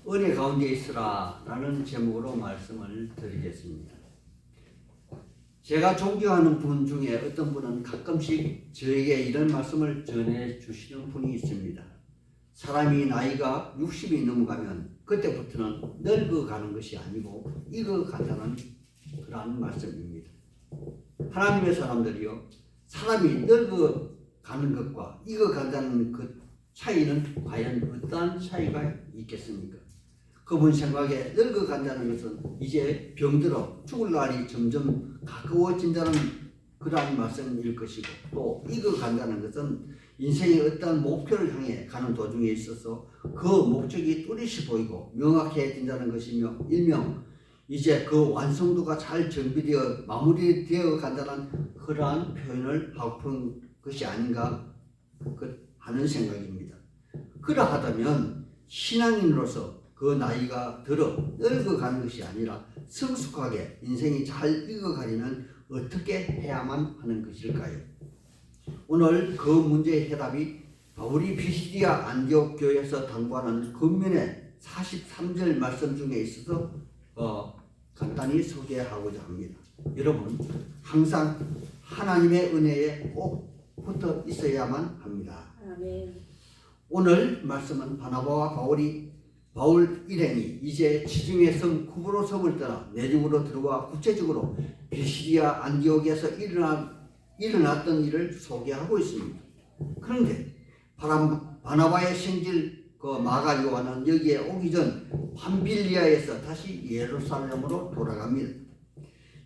은혜 가운데 있으라 라는 제목으로 말씀을 드리겠습니다. 제가 존경하는 분 중에 어떤 분은 가끔씩 저에게 이런 말씀을 전해 주시는 분이 있습니다. 사람이 나이가 60이 넘어가면 그때부터는 늙어가는 것이 아니고 익어간다는 그런 말씀입니다. 하나님의 사람들이요, 사람이 늙어가는 것과 익어간다는 그 차이는 과연 어떠한 차이가 있겠습니까? 그분 생각에 늙어간다는 것은 이제 병들어 죽을 날이 점점 가까워진다는 그러한 말씀일 것이고, 또 익어간다는 것은 인생의 어떠한 목표를 향해 가는 도중에 있어서 그 목적이 뚜렷이 보이고 명확해진다는 것이며, 일명 이제 그 완성도가 잘 정비되어 마무리되어 간다는 그러한 표현을 하고픈 것이 아닌가 하는 생각입니다. 그러하다면 신앙인으로서 그 나이가 들어 늙어가는 것이 아니라 성숙하게 인생이 잘 익어가려면 어떻게 해야만 하는 것일까요? 오늘 그 문제의 해답이 바울이 피시디아 안디옥 교회에서 당부하는 근면의 43절 말씀 중에 있어서 간단히 소개하고자 합니다. 여러분, 항상 하나님의 은혜에 꼭 붙어 있어야만 합니다. 아멘. 오늘 말씀은 바나바와 바울 일행이 이제 지중해 섬 쿠브로 섬을 떠나 내륙으로 들어와 구체적으로 피시디아 안디옥에서 일어났던 일을 소개하고 있습니다. 그런데 바나바의 생질 마가 요한은 여기에 오기 전 밤빌리아에서 다시 예루살렘으로 돌아갑니다.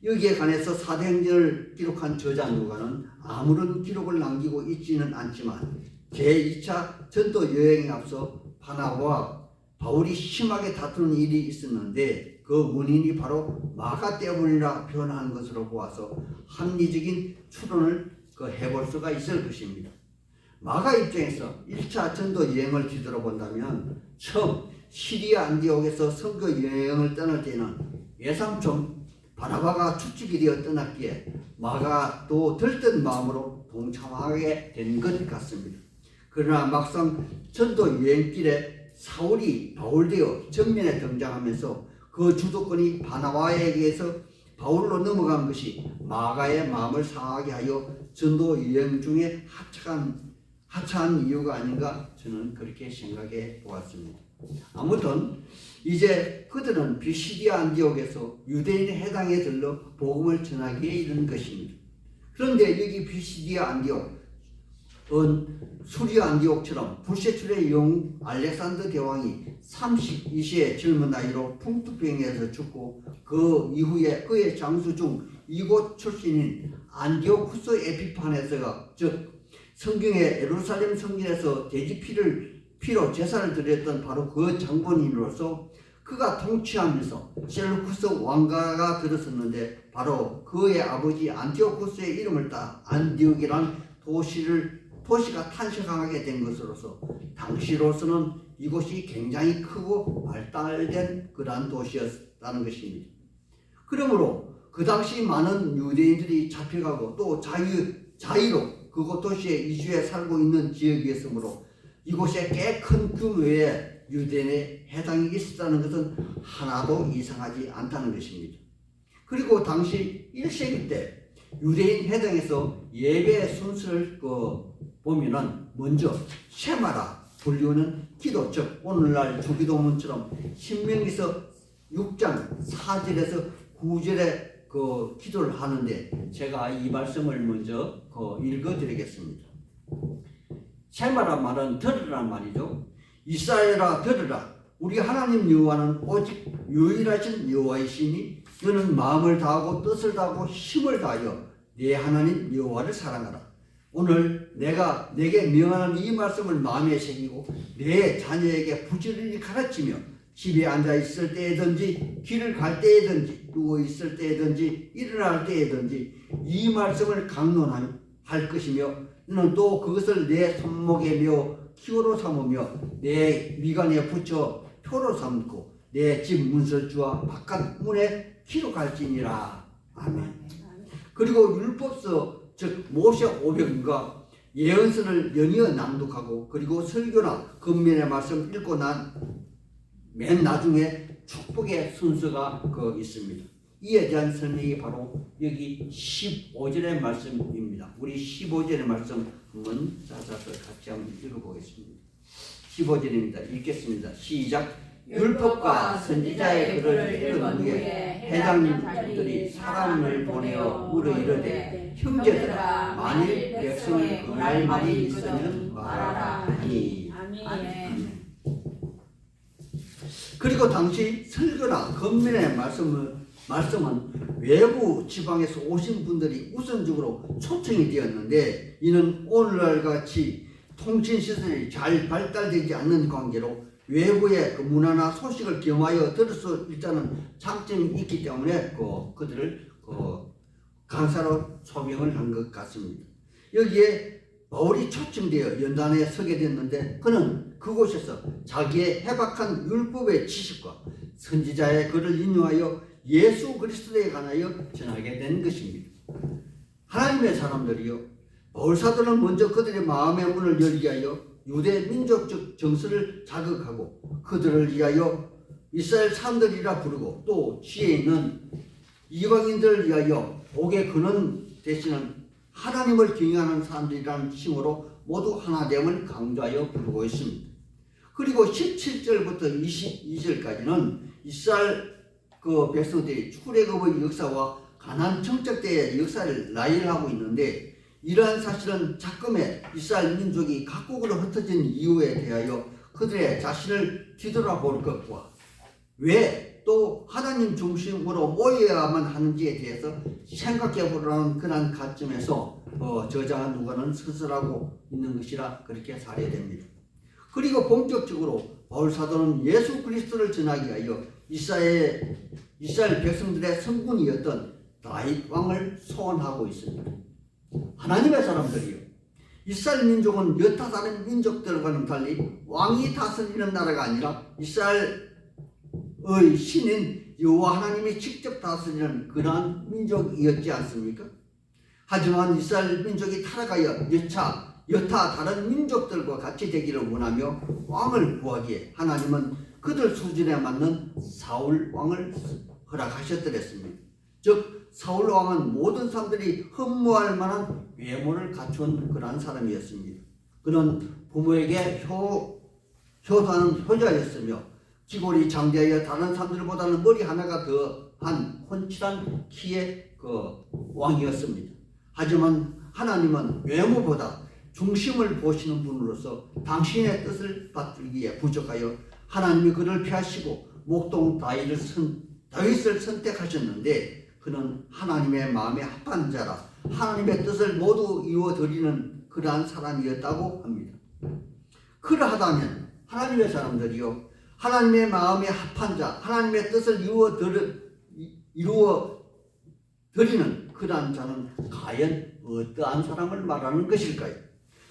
여기에 관해서 사도행전을 기록한 저자 누가는 아무런 기록을 남기고 있지는 않지만 제2차 전도 여행에 앞서 바나바와 바울이 심하게 다투는 일이 있었는데 그 원인이 바로 마가 때문이라 표현한 것으로 보아서 합리적인 추론을 해볼 수가 있을 것입니다. 마가 입장에서 1차 전도 여행을 뒤돌아본다면 처음 시리아 안디옥에서 선교 여행을 떠날 때는 외삼촌 바나바가 축직이 되어 떠났기에 마가 또 들뜬 마음으로 동참하게 된 것 같습니다. 그러나 막상 전도 여행길에 사울이 바울되어 전면에 등장하면서 그 주도권이 바나바에게서 바울로 넘어간 것이 마가의 마음을 상하게 하여 전도 여행 중에 하차한 이유가 아닌가 저는 그렇게 생각해 보았습니다. 아무튼 이제 그들은 피시디아 안디옥에서 유대인 회당에 들러 복음을 전하기에 이른 것입니다. 그런데 여기 피시디아 안디옥은 수리아 안디옥처럼 불세출의 영웅 알렉산더 대왕이 32세의 젊은 나이로 풍토병에서 죽고 그 이후에 그의 장수 중 이곳 출신인 안디오쿠스 에피파네스가, 즉 성경의 예루살렘 성전에서 돼지 피로 제사를 드렸던 바로 그 장본인으로서 그가 통치하면서 셀루쿠스 왕가가 들었었는데 바로 그의 아버지 안티오쿠스의 이름을 따 안디옥이란 도시가 탄생하게 된 것으로서 당시로서는 이곳이 굉장히 크고 발달된 그러한 도시였다는 것입니다. 그러므로 그 당시 많은 유대인들이 잡혀가고 또 자의로 그곳 도시에 이주해 살고 있는 지역이었으므로 이곳에 꽤 큰 규모의 유대인의 해당이 있었다는 것은 하나도 이상하지 않다는 것입니다. 그리고 당시 1세기 때 유대인 해당에서 예배 순서를 보면은 먼저 쉐마라 불리우는 기도, 즉 오늘날 주기도문처럼 신명기서 6장 4절에서 9절에 기도를 하는데 제가 이 말씀을 먼저 읽어드리겠습니다. 쉐마란 말은 들으란 말이죠. 이스라엘아 들으라. 우리 하나님 여호와는 오직 유일하신 여호와이시니 너는 마음을 다하고 뜻을 다하고 힘을 다하여 내 하나님 여호와를 사랑하라. 오늘 내가 내게 명하는 이 말씀을 마음에 새기고 내 자녀에게 부지런히 가르치며 집에 앉아 있을 때에든지 길을 갈 때에든지 누워 있을 때에든지 일어날 때에든지 이 말씀을 강론할 것이며 너는 또 그것을 내 손목에 메어 키워로 삼으며 내 미간에 붙여 표로 삼고 내 집 문설주와 바깥 문에 기록할지니라. 아멘. 그리고 율법서 즉 모세 오병과 예언서를 연이어 낭독하고 그리고 설교나 근면의 말씀 읽고 난 맨 나중에 축복의 순서가 있습니다. 이에 대한 설명이 바로 여기 15절의 말씀입니다. 우리 15절의 말씀 한번 찾아서 같이 한번 읽어보겠습니다. 15절입니다. 읽겠습니다. 시작. 율법과 선지자의 글을 읽은 후에 회장님들이 사람을 보내어 물어 이르되 형제들아 만일 백성이 응할 말이 있으면 말하라 하니. 아멘. 그리고 당시 설교나 건면의 말씀은 외부 지방에서 오신 분들이 우선적으로 초청이 되었는데, 이는 오늘날 같이 통신시설이 잘 발달되지 않는 관계로 외부의 문화나 소식을 겸하여 들을 수 일단은 장점이 있기 때문에 그들을 강사로 초명을 한 것 같습니다. 여기에 바울이 초청되어 연단에 서게 됐는데, 그는 그곳에서 자기의 해박한 율법의 지식과 선지자의 글을 인용하여 예수 그리스도에 관하여 전하게 된 것입니다. 하나님의 사람들이요, 바울 사도는 먼저 그들의 마음의 문을 열게 하여 유대 민족적 정서를 자극하고 그들을 위하여 이스라엘 사람들이라 부르고, 또 지혜 있는 이방인들을 위하여 복의 근원 되시는 하나님을 경외하는 사람들이라는 칭호로 모두 하나됨을 강조하여 부르고 있습니다. 그리고 17절부터 22절까지는 이스라엘 백성들이 출애굽의 역사와 가나안 정착 때의 역사를 나열하고 있는데, 이러한 사실은 작금의 이스라엘 민족이 각국으로 흩어진 이유에 대하여 그들의 자신을 뒤돌아볼 것과 왜 또 하나님 중심으로 모여야만 하는지에 대해서 생각해 보라는 그런 관점에서 저자한 누가는 서술하고 있는 것이라 그렇게 사례됩니다. 그리고 본격적으로 바울 사도는 예수 그리스도를 전하기 위하여 이스라엘 백성들의 성군이었던 다윗 왕을 소원하고 있습니다. 하나님의 사람들이요, 이스라엘 민족은 여타 다른 민족들과는 달리 왕이 다스리는 나라가 아니라 이스라엘의 신인 여호와 하나님이 직접 다스리는 그러한 민족이었지 않습니까? 하지만 이스라엘 민족이 타락하여 여타 다른 민족들과 같이 되기를 원하며 왕을 구하기에 하나님은 그들 수준에 맞는 사울 왕을 허락하셨더랬습니다. 즉 사울 왕은 모든 사람들이 흠모할 만한 외모를 갖춘 그러한 사람이었습니다. 그는 부모에게 효도하는 효자였으며 기골이 장대하여 다른 사람들보다는 머리 하나가 더한 훤칠한 키의 왕이었습니다. 하지만 하나님은 외모보다 중심을 보시는 분으로서 당신의 뜻을 받들기에 부족하여 하나님이 그를 피하시고 목동 다윗을 선택하셨는데, 그는 하나님의 마음에 합한 자라 하나님의 뜻을 모두 이루어드리는 그러한 사람이었다고 합니다. 그러하다면 하나님의 사람들이요, 하나님의 마음에 합한 자, 하나님의 뜻을 이루어드리는 그러한 자는 과연 어떠한 사람을 말하는 것일까요?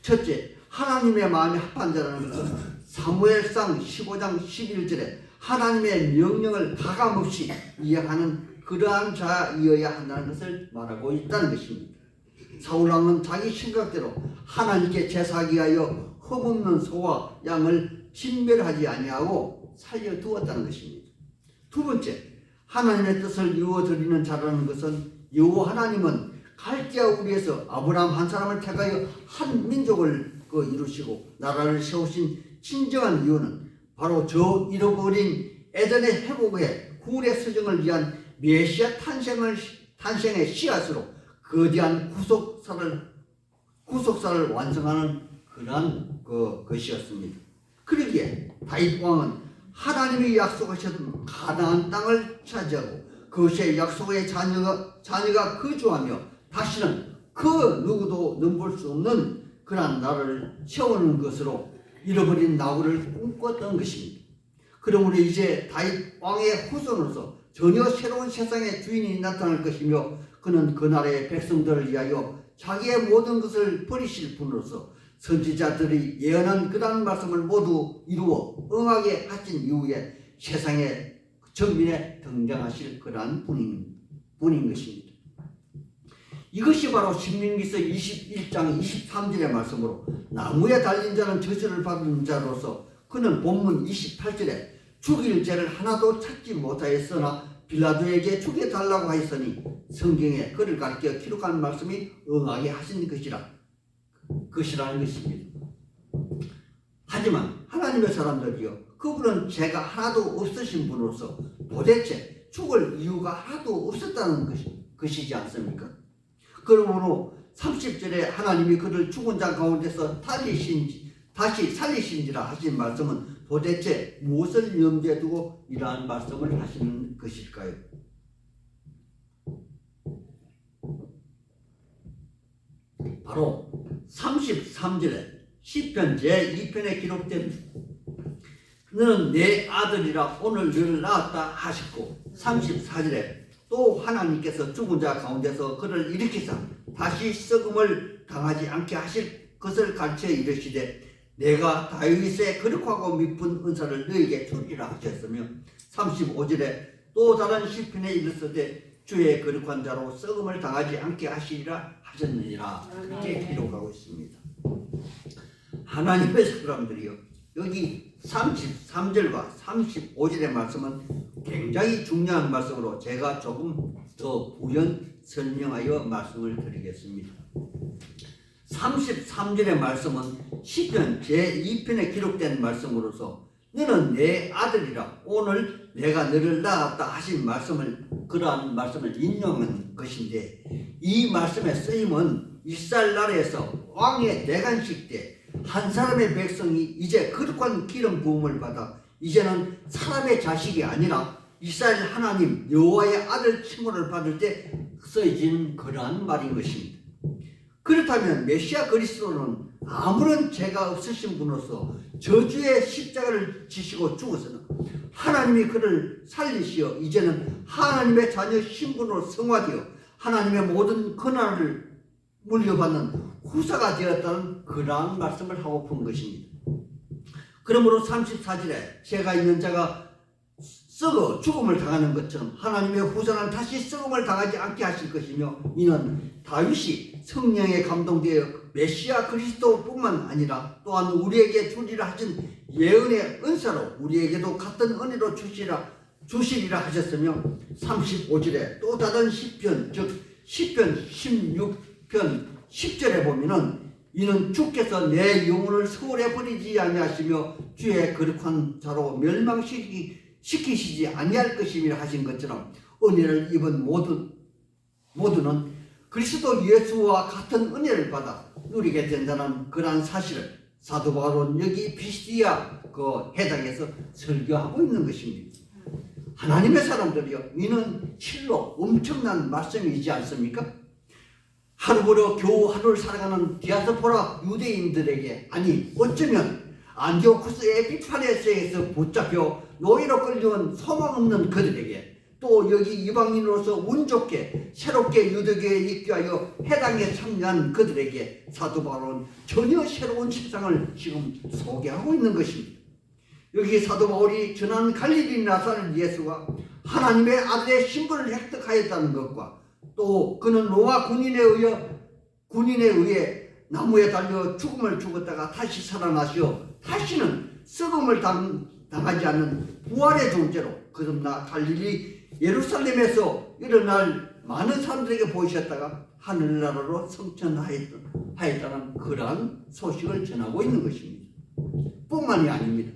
첫째, 하나님의 마음에 합한 자라는 것은 사무엘상 15장 11절에 하나님의 명령을 가감없이 이해하는 그러한 자이어야 한다는 것을 말하고 있다는 것입니다. 사울왕은 자기 생각대로 하나님께 제사하기 위하여 흠없는 소와 양을 진멸하지 아니하고 살려두었다는 것입니다. 두 번째, 하나님의 뜻을 이루어드리는 자라는 것은 여호와 하나님은 갈대아 우리에서 아브라함 한 사람을 택하여 한 민족을 이루시고 나라를 세우신 진정한 이유는 바로 저 잃어버린 에덴의 회복에 구원의 서정을 위한 메시아 탄생의 씨앗으로 거대한 구속사를 완성하는 그러한 것이었습니다. 그러기에 다윗 왕은 하나님이 약속하셨던 가나안 땅을 차지하고 그것의 약속의 자녀가 거주하며 다시는 그 누구도 넘볼 수 없는 그러한 나라를 세우는 것으로 잃어버린 나홀을 꿈꿨던 것입니다. 그러므로 이제 다윗 왕의 후손으로서 전혀 새로운 세상의 주인이 나타날 것이며, 그는 그 나라의 백성들을 위하여 자기의 모든 것을 버리실 분으로서 선지자들이 예언한 그러한 말씀을 모두 이루어 응하게 하신 이후에 세상의 정민에 등장하실 그러한 분인 것입니다. 이것이 바로 신명기서 21장 23절의 말씀으로 나무에 달린 자는 저주를 받은 자로서 그는 본문 28절에 죽일 죄를 하나도 찾지 못하였으나 빌라도에게 죽여달라고 하였으니 성경에 그를 가리켜 기록한 말씀이 응하게 하신 것이라는 것입니다. 하지만 하나님의 사람들이요, 그분은 죄가 하나도 없으신 분으로서 도대체 죽을 이유가 하나도 없었다는 것이지 않습니까? 그러므로 30절에 하나님이 그를 죽은 자 가운데서 다시 살리신지라 하신 말씀은 도대체 무엇을 염두에 두고 이러한 말씀을 하시는 것일까요? 바로 33절에 시편 제2편에 기록된 너는 내 아들이라 오늘 너를 낳았다 하셨고, 34절에 또 하나님께서 죽은 자 가운데서 그를 일으키사 다시 썩음을 당하지 않게 하실 것을 가르쳐 이르시되 내가 다윗의 거룩하고 미쁜 은사를 너에게 주리라 하셨으며, 35절에 또 다른 시편에 이르시되 주의 거룩한 자로 썩음을 당하지 않게 하시리라 하셨느니라. 그렇게 기록하고 있습니다. 하나님의 사람들이요, 여기 33절과 35절의 말씀은 굉장히 중요한 말씀으로 제가 조금 더 부연 설명하여 말씀을 드리겠습니다. 33절의 말씀은 시편 제2편에 기록된 말씀으로서 너는 내 아들이라 오늘 내가 너를 낳았다 하신 말씀을, 그러한 말씀을 인용한 것인데, 이 말씀의 쓰임은 이스라엘 나라에서 왕의 대관식 때 한 사람의 백성이 이제 거룩한 기름 부음을 받아 이제는 사람의 자식이 아니라 이스라엘 하나님 여호와의 아들 칭호를 받을 때 쓰여진 그러한 말인 것입니다. 그렇다면 메시아 그리스도는 아무런 죄가 없으신 분으로서 저주의 십자가를 지시고 죽었으나 하나님이 그를 살리시어 이제는 하나님의 자녀 신분으로 성화되어 하나님의 모든 권한을 물려받는 후사가 되었다는 그러한 말씀을 하고픈 것입니다. 그러므로 34절에 죄가 있는 자가 썩어 죽음을 당하는 것처럼 하나님의 후사는 다시 썩음을 당하지 않게 하실 것이며, 이는 다윗이 성령에 감동되어 메시아 그리스도뿐만 아니라 또한 우리에게 주리라 하신 예언의 은사로 우리에게도 같은 은혜로 주시리라 하셨으며, 35절에 또 다른 시편, 즉 시편 16편 10절에 보면은 이는 주께서 내 영혼을 서울에 버리지 아니하시며 주의 거룩한 자로 멸망시키시지 아니할 것임이라 하신 것처럼 은혜를 입은 모두는 그리스도 예수와 같은 은혜를 받아 누리게 된다는 그러한 사실을 사도 바울은 여기 피시디아 그 해당에서 설교하고 있는 것입니다. 하나님의 사람들이요, 이는 실로 엄청난 말씀이지 않습니까? 하루보러 겨우 하루를 살아가는 디아스포라 유대인들에게, 아니 어쩌면 안디오쿠스 에피파네스에서 붙잡혀 노예로 끌려온 소망 없는 그들에게, 또 여기 이방인으로서 운 좋게 새롭게 유대교에 입교하여 해당에 참여한 그들에게 사도 바울은 전혀 새로운 세상을 지금 소개하고 있는 것입니다. 여기 사도 바울이 전한 갈릴리 나사렛 예수가 하나님의 아들의 신분을 획득하였다는 것과, 또 그는 로마 군인에 의해 나무에 달려 죽음을 죽었다가 다시 살아나시어 다시는 썩음을 당하지 않는 부활의 존재로 거듭나 갈릴리 예루살렘에서 일어날 많은 사람들에게 보이셨다가 하늘나라로 승천하였다는 그러한 소식을 전하고 있는 것입니다. 뿐만이 아닙니다.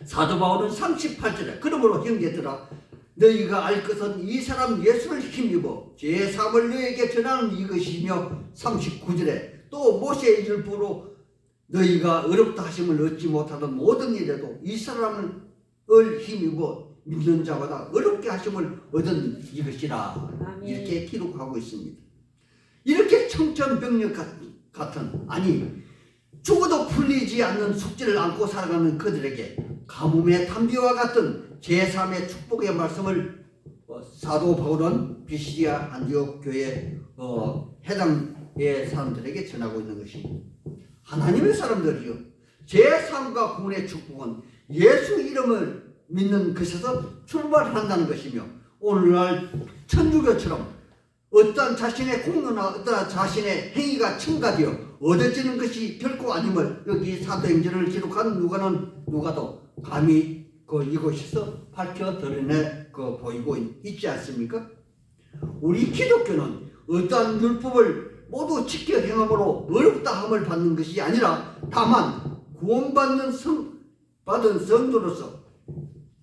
사도 바울은 38절에 그러므로 형제들아 너희가 알 것은 이 사람 예수를 힘입어 제3을 너희에게 전하는 이것이며, 39절에 또 모세의 율법으로 너희가 어렵다 하심을 얻지 못하던 모든 일에도 이 사람을 힘입어 믿는 자마다 어렵게 하심을 얻은 이것이라. 아멘. 이렇게 기록하고 있습니다. 이렇게 청천벽력 같은, 아니 죽어도 풀리지 않는 숙제를 안고 살아가는 그들에게 가뭄의 담비와 같은 제3의 축복의 말씀을 사도 바울은 비시디아 안디옥 교회 해당의 사람들에게 전하고 있는 것입니다. 하나님의 사람들이요, 제3과 구원의 축복은 예수 이름을 믿는 것에서 출발한다는 것이며, 오늘날 천주교처럼 어떠한 자신의 공로나 어떠한 자신의 행위가 첨가되어 얻어지는 것이 결코 아님을 여기 사도행전을 기록한 누가도 감히 이곳에서 밝혀 드러내 보이고 있지 않습니까? 우리 기독교는 어떠한 율법을 모두 지켜 행함으로 어렵다 함을 받는 것이 아니라 다만 구원받은 성도로서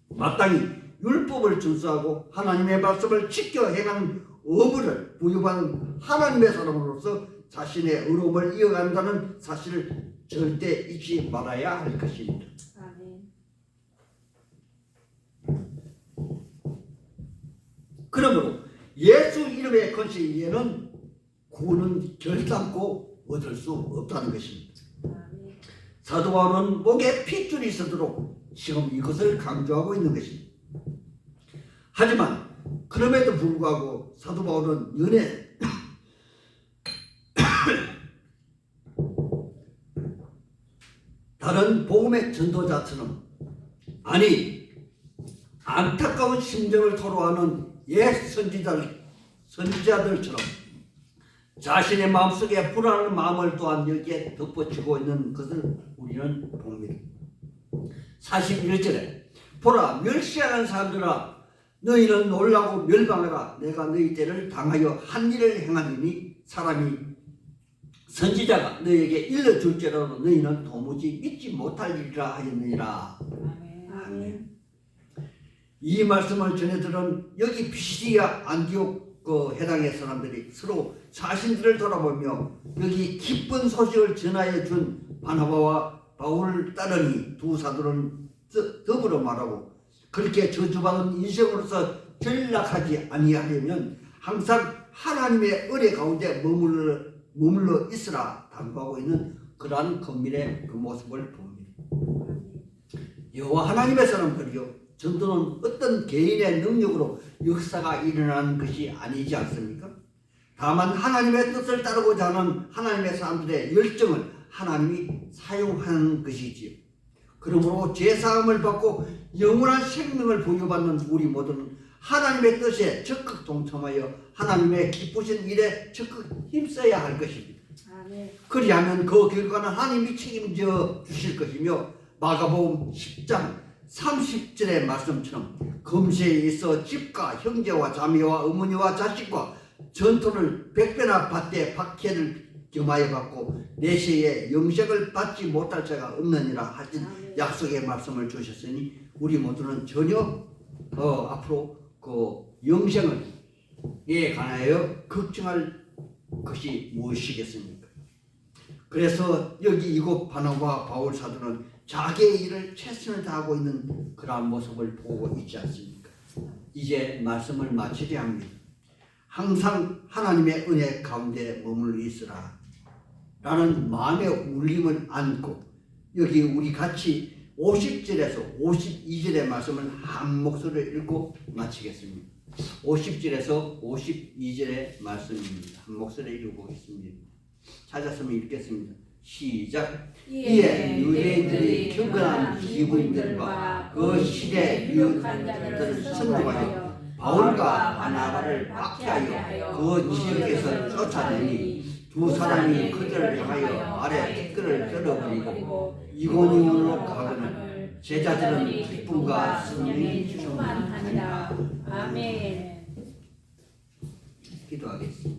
마땅히 율법을 준수하고 하나님의 말씀을 지켜 행하는 의무를 부여받은 하나님의 사람으로서 자신의 의로움을 이어간다는 사실을 절대 잊지 말아야 할 것입니다. 아멘. 그러므로 예수 이름의 건식 위에는 구원은 결단코 얻을 수 없다는 것입니다. 아멘. 사도 바울은 목에 핏줄이 서도록 지금 이것을 강조하고 있는 것입니다. 하지만 그럼에도 불구하고 사도 바울은 연애 다른 복음의 전도자처럼 아니 안타까운 심정을 토로하는 옛 선지자들처럼 자신의 마음속에 불안한 마음을 또한 여기에 덧붙이고 있는 것을 우리는 봅니다. 41절에 보라 멸시하는 사람들아 너희는 놀라고 멸방하라 내가 너희 때를 당하여 한 일을 행하느니 사람이 선지자가 너희에게 일러줄지라도 너희는 도무지 믿지 못할 일이라 하였느니라. 아멘. 아멘. 이 말씀을 전해들은 여기 피시디아 안디옥 해당의 사람들이 서로 자신들을 돌아보며 여기 기쁜 소식을 전하여 준 바나바와 바울을 따르니 두 사도는 더불어 말하고 그렇게 저주받은 인생으로서 전락하지 아니하려면 항상 하나님의 은혜 가운데 머물러 있으라 당부하고 있는 그러한 건밀의 그 모습을 봅니다. 여호와 하나님의 사람들이요 전도는 어떤 개인의 능력으로 역사가 일어나는 것이 아니지 않습니까? 다만 하나님의 뜻을 따르고자 하는 하나님의 사람들의 열정을 하나님이 사용하는 것이지요. 그러므로 죄사함을 받고 영원한 생명을 부여받는 우리 모두는 하나님의 뜻에 적극 동참하여 하나님의 기쁘신 일에 적극 힘써야 할 것입니다. 아멘. 그리하면 그 결과는 하나님이 책임져 주실 것이며 마가복음 10장 30절의 말씀처럼 금세에 있어 집과 형제와 자매와 어머니와 자식과 전토를 100배나 받되 박해를 겸하여 받고 내세에 영생을 받지 못할 자가 없느니라 하신 약속의 말씀을 주셨으니 우리 모두는 전혀 앞으로 그 영생을 에 관하여 걱정할 것이 무엇이겠습니까? 그래서 여기 이곳 바나바와 바울 사도는 자기의 일을 최선을 다하고 있는 그러한 모습을 보고 있지 않습니까? 이제 말씀을 마치려 합니다. 항상 하나님의 은혜 가운데 머물러 있으라 라는 마음의 울림을 안고 여기 우리 같이 50절에서 52절의 말씀을 한 목소리로 읽고 마치겠습니다. 50절에서 52절의 말씀입니다. 한 목소리로 읽어보겠습니다. 찾았으면 읽겠습니다. 시작. 이에 유대인들이 경건한 기부인들과 그 시대 유혹한 자들을 선동하여 바울과 바나바를 박해하여 그 지역에서 쫓아내니 두 사람이 그들을 향하여 말에 댓글을 썰어버리고 이고니온으로 가거늘 제자들은 기쁨과 성령이 충만하니라. 아멘. 기도하겠습니다.